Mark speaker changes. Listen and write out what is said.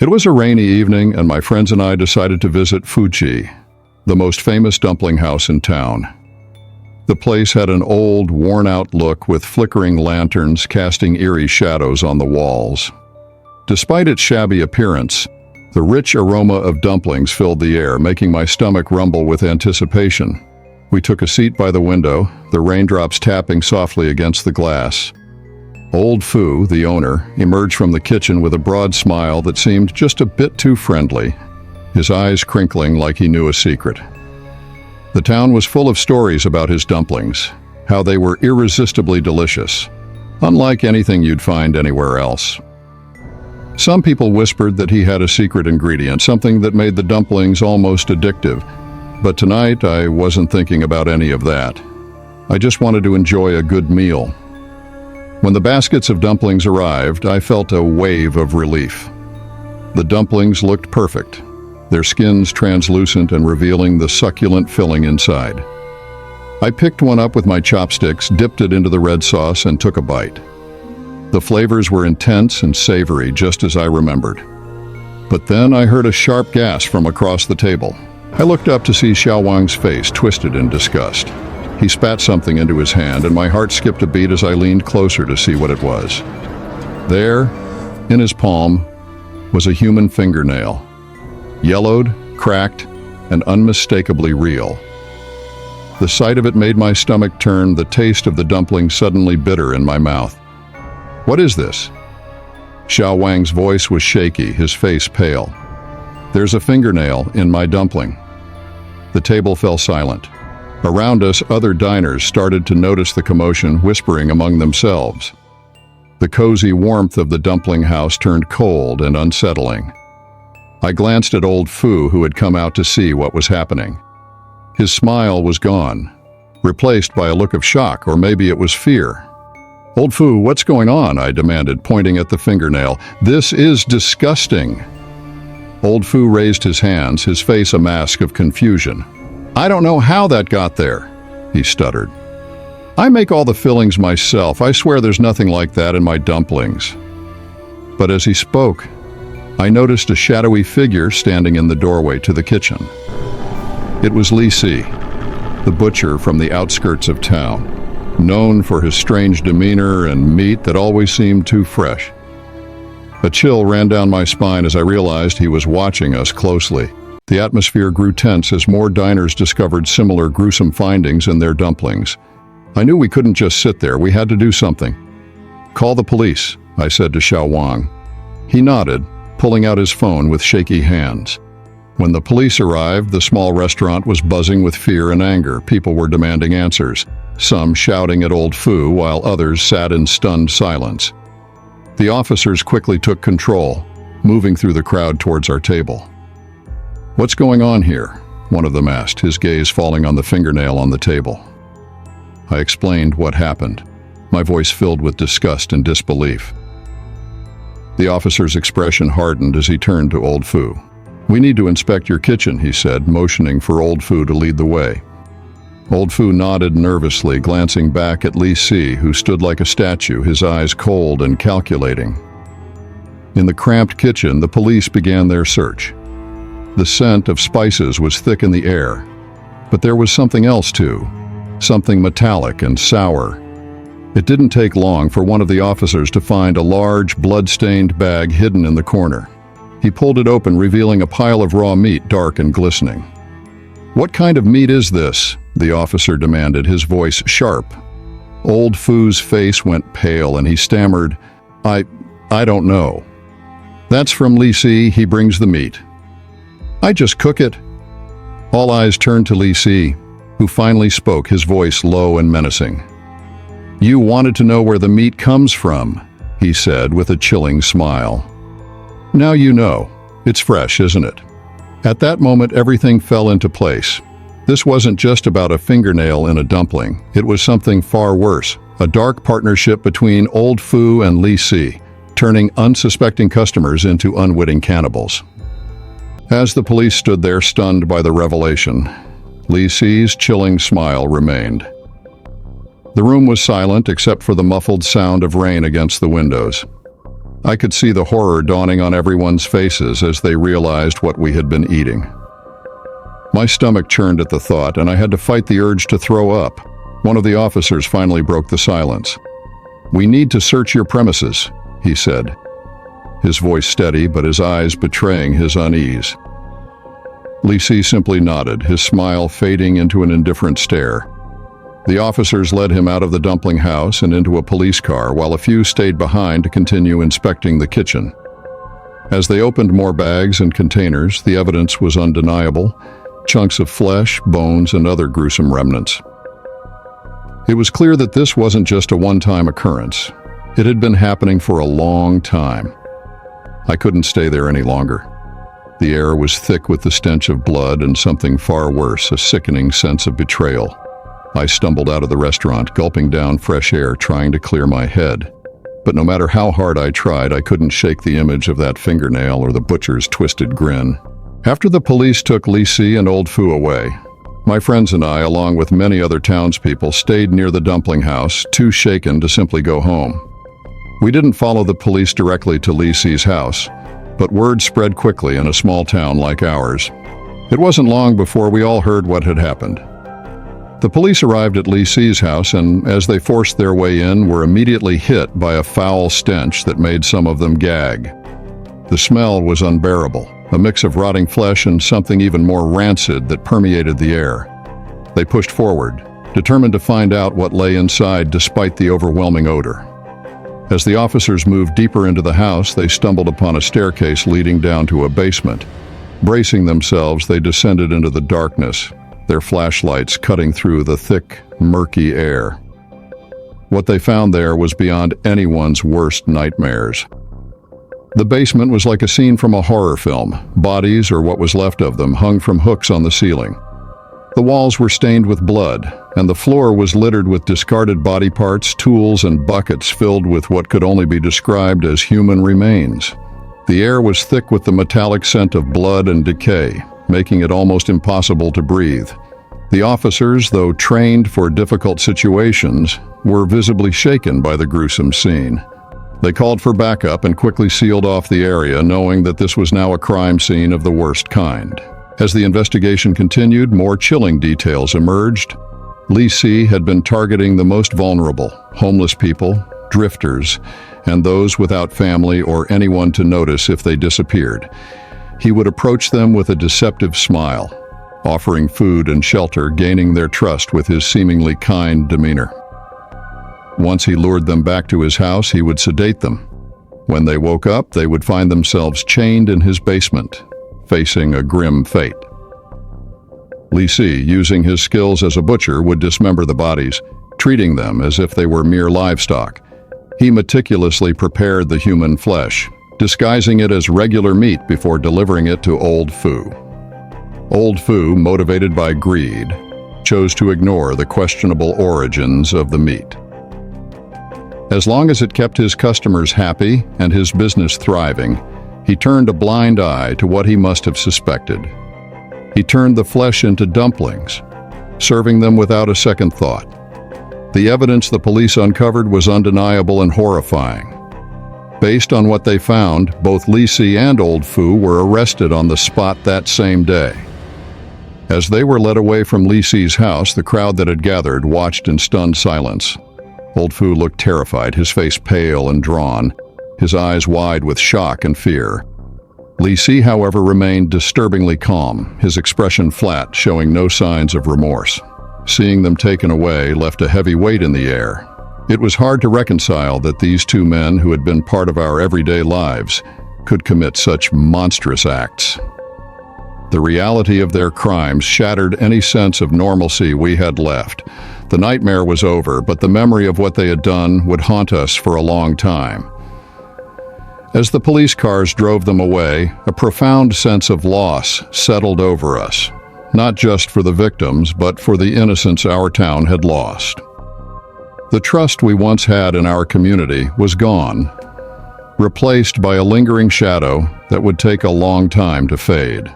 Speaker 1: It was a rainy evening, and my friends and I decided to visit Fuji, the most famous dumpling house in town. The place had an old, worn-out look with flickering lanterns casting eerie shadows on the walls. Despite its shabby appearance, the rich aroma of dumplings filled the air, making my stomach rumble with anticipation. We took a seat by the window, the raindrops tapping softly against the glass. Old Fu, the owner, emerged from the kitchen with a broad smile that seemed just a bit too friendly, his eyes crinkling like he knew a secret. The town was full of stories about his dumplings, how they were irresistibly delicious, unlike anything you'd find anywhere else. Some people whispered that he had a secret ingredient, something that made the dumplings almost addictive. But tonight, I wasn't thinking about any of that. I just wanted to enjoy a good meal. When the baskets of dumplings arrived, I felt a wave of relief. The dumplings looked perfect, their skins translucent and revealing the succulent filling inside. I picked one up with my chopsticks, dipped it into the red sauce, and took a bite. The flavors were intense and savory, just as I remembered. But then I heard a sharp gasp from across the table. I looked up to see Xiao Wang's face twisted in disgust. He spat something into his hand, and my heart skipped a beat as I leaned closer to see what it was. There, in his palm, was a human fingernail. Yellowed, cracked, and unmistakably real. The sight of it made my stomach turn, the taste of the dumpling suddenly bitter in my mouth. "What is this?" Xiao Wang's voice was shaky, his face pale. "There's a fingernail in my dumpling." The table fell silent. Around us, other diners started to notice the commotion, whispering among themselves. The cozy warmth of the dumpling house turned cold and unsettling. I glanced at old Fu, who had come out to see what was happening. His smile was gone, replaced by a look of shock, or maybe it was fear. "Old Fu, what's going on?" I demanded, pointing at the fingernail. "This is disgusting." Old Fu raised his hands, his face a mask of confusion. "I don't know how that got there," he stuttered. "I make all the fillings myself. I swear there's nothing like that in my dumplings." But as he spoke, I noticed a shadowy figure standing in the doorway to the kitchen. It was Li Si, the butcher from the outskirts of town, known for his strange demeanor and meat that always seemed too fresh. A chill ran down my spine as I realized he was watching us closely. The atmosphere grew tense as more diners discovered similar gruesome findings in their dumplings. I knew we couldn't just sit there. We had to do something. "Call the police," I said to Xiao Wang. He nodded, pulling out his phone with shaky hands. When the police arrived, the small restaurant was buzzing with fear and anger. People were demanding answers, some shouting at old Fu while others sat in stunned silence. The officers quickly took control, moving through the crowd towards our table. "What's going on here?" one of them asked, his gaze falling on the fingernail on the table. I explained what happened, my voice filled with disgust and disbelief. The officer's expression hardened as he turned to old Fu. "We need to inspect your kitchen," he said, motioning for old Fu to lead the way. Old Fu nodded nervously, glancing back at Li Si, who stood like a statue, his eyes cold and calculating. In the cramped kitchen, the police began their search. The scent of spices was thick in the air, but there was something else too, something metallic and sour. It didn't take long for one of the officers to find a large, blood-stained bag hidden in the corner. He pulled it open, revealing a pile of raw meat, dark and glistening. "What kind of meat is this?" the officer demanded, his voice sharp. Old Fu's face went pale and he stammered, I don't know." "That's from Li Si. He brings the meat." "I just cook it." All eyes turned to Li Si, who finally spoke, his voice low and menacing. "You wanted to know where the meat comes from," he said with a chilling smile. "Now you know. It's fresh, isn't it?" At that moment, everything fell into place. This wasn't just about a fingernail in a dumpling. It was something far worse, a dark partnership between old Fu and Li Si, turning unsuspecting customers into unwitting cannibals. As the police stood there stunned by the revelation, Li Si's chilling smile remained. The room was silent except for the muffled sound of rain against the windows. I could see the horror dawning on everyone's faces as they realized what we had been eating. My stomach churned at the thought, and I had to fight the urge to throw up. One of the officers finally broke the silence. "We need to search your premises," he said, his voice steady but his eyes betraying his unease. Lisi simply nodded, his smile fading into an indifferent stare. The officers led him out of the dumpling house and into a police car, while a few stayed behind to continue inspecting the kitchen. As they opened more bags and containers, the evidence was undeniable: chunks of flesh, bones, and other gruesome remnants. It was clear that this wasn't just a one-time occurrence. It had been happening for a long time. I couldn't stay there any longer. The air was thick with the stench of blood and something far worse, a sickening sense of betrayal. I stumbled out of the restaurant, gulping down fresh air, trying to clear my head. But no matter how hard I tried, I couldn't shake the image of that fingernail or the butcher's twisted grin. After the police took Lisi and Old Fu away, my friends and I, along with many other townspeople, stayed near the dumpling house, too shaken to simply go home. We didn't follow the police directly to Lisi's house, but word spread quickly in a small town like ours. It wasn't long before we all heard what had happened. The police arrived at Lisi's house, and as they forced their way in, were immediately hit by a foul stench that made some of them gag. The smell was unbearable, a mix of rotting flesh and something even more rancid that permeated the air. They pushed forward, determined to find out what lay inside despite the overwhelming odor. As the officers moved deeper into the house, they stumbled upon a staircase leading down to a basement. Bracing themselves, they descended into the darkness, their flashlights cutting through the thick, murky air. What they found there was beyond anyone's worst nightmares. The basement was like a scene from a horror film. Bodies, or what was left of them, hung from hooks on the ceiling. The walls were stained with blood, and the floor was littered with discarded body parts, tools, and buckets filled with what could only be described as human remains. The air was thick with the metallic scent of blood and decay, making it almost impossible to breathe. The officers, though trained for difficult situations, were visibly shaken by the gruesome scene. They called for backup and quickly sealed off the area, knowing that this was now a crime scene of the worst kind. As the investigation continued, more chilling details emerged. Lisi had been targeting the most vulnerable: homeless people, drifters, and those without family or anyone to notice if they disappeared. He would approach them with a deceptive smile, offering food and shelter, gaining their trust with his seemingly kind demeanor. Once he lured them back to his house, he would sedate them. When they woke up, they would find themselves chained in his basement, facing a grim fate. Lisi, using his skills as a butcher, would dismember the bodies, treating them as if they were mere livestock. He meticulously prepared the human flesh, disguising it as regular meat before delivering it to Old Fu. Old Fu, motivated by greed, chose to ignore the questionable origins of the meat. As long as it kept his customers happy and his business thriving, he turned a blind eye to what he must have suspected. He turned the flesh into dumplings, serving them without a second thought. The evidence the police uncovered was undeniable and horrifying. Based on what they found, both Lisi and Old Fu were arrested on the spot that same day. As they were led away from Lisi's house, the crowd that had gathered watched in stunned silence. Old Fu looked terrified, his face pale and drawn, his eyes wide with shock and fear. Lisi, however, remained disturbingly calm, his expression flat, showing no signs of remorse. Seeing them taken away left a heavy weight in the air. It was hard to reconcile that these two men, who had been part of our everyday lives, could commit such monstrous acts. The reality of their crimes shattered any sense of normalcy we had left. The nightmare was over, but the memory of what they had done would haunt us for a long time. As the police cars drove them away, a profound sense of loss settled over us, not just for the victims, but for the innocents our town had lost. The trust we once had in our community was gone, replaced by a lingering shadow that would take a long time to fade.